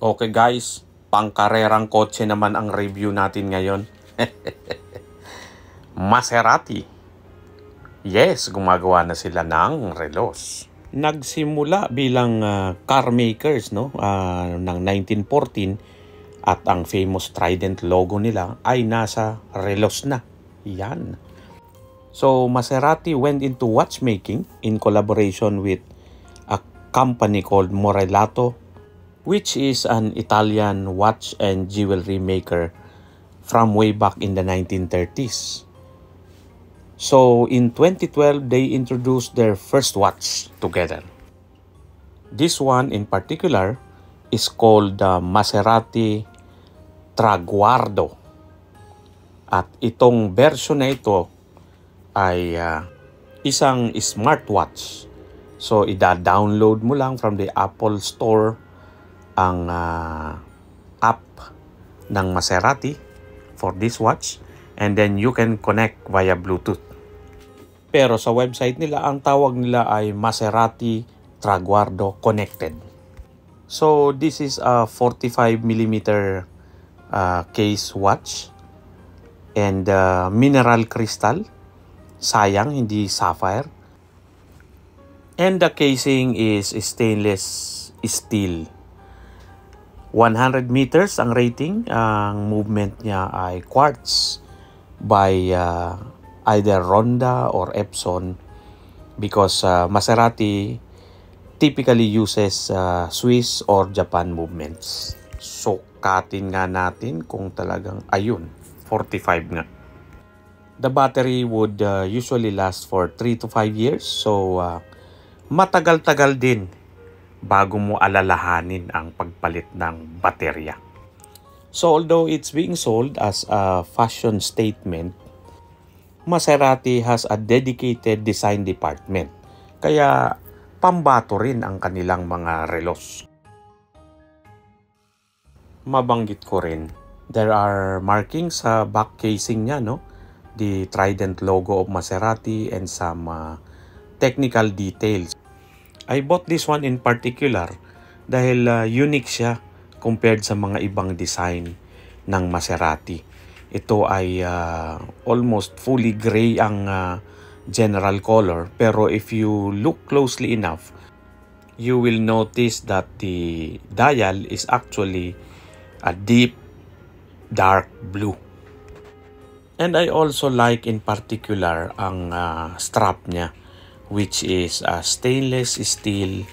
Okay guys, pangkarerang kotse naman ang review natin ngayon. Maserati. Yes, gumagawa na sila ng relos. Nagsimula bilang car makers ng 1914 at ang famous Trident logo nila ay nasa relos na. Yan. So Maserati went into watchmaking in collaboration with a company called Morelato, which is an Italian watch and jewelry maker from way back in the 1930s. So in 2012, they introduced their first watch together. This one in particular is called the Maserati Traguardo. At itong version na ito ay isang smartwatch. So ida-download mo lang from the Apple Store ang app ng Maserati for this watch, and then you can connect via Bluetooth. Pero sa website nila, ang tawag nila ay Maserati Traguardo Connected. So this is a 45mm case watch and mineral crystal. Sayang, hindi sapphire. And the casing is stainless steel. 100 meters ang rating. Ang movement niya ay quartz by either Ronda or Epson, because Maserati typically uses Swiss or Japan movements. Sukatin nga natin kung talagang ayun, 45 nga. The battery would usually last for 3 to 5 years. So matagal-tagal din bago mo alalahanin ang pagpalit ng baterya. So although it's being sold as a fashion statement, Maserati has a dedicated design department. Kaya pambato rin ang kanilang mga relos. Mabanggit ko rin, there are markings sa back casing niya, no? The Trident logo of Maserati and some technical details. I bought this one in particular dahil unique siya compared sa mga ibang design ng Maserati. Ito ay almost fully gray ang general color, pero if you look closely enough, you will notice that the dial is actually a deep dark blue. And I also like in particular ang strap niya, which is a stainless steel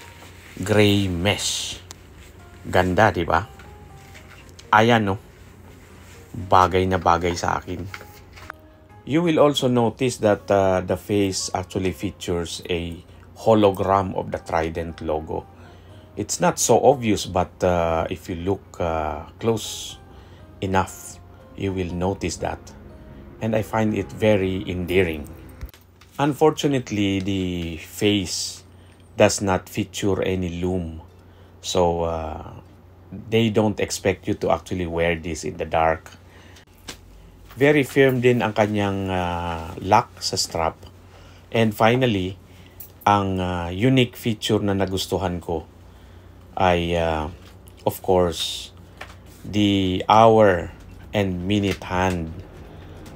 gray mesh. Ganda, di ba? Ayan, no? Bagay na bagay sa akin. You will also notice that the face actually features a hologram of the Trident logo. It's not so obvious, but if you look close enough, you will notice that. And I find it very endearing. Unfortunately, the face does not feature any lume. So they don't expect you to actually wear this in the dark. Very firm din ang kanyang lock sa strap. And finally, ang unique feature na nagustuhan ko ay of course the hour and minute hand.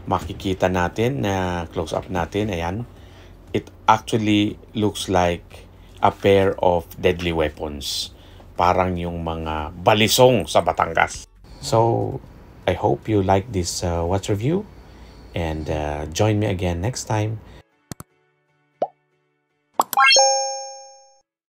Makikita natin na close up natin, ayan. It actually looks like a pair of deadly weapons. Parang yung mga balisong sa Batangas. So, I hope you like this watch review, and join me again next time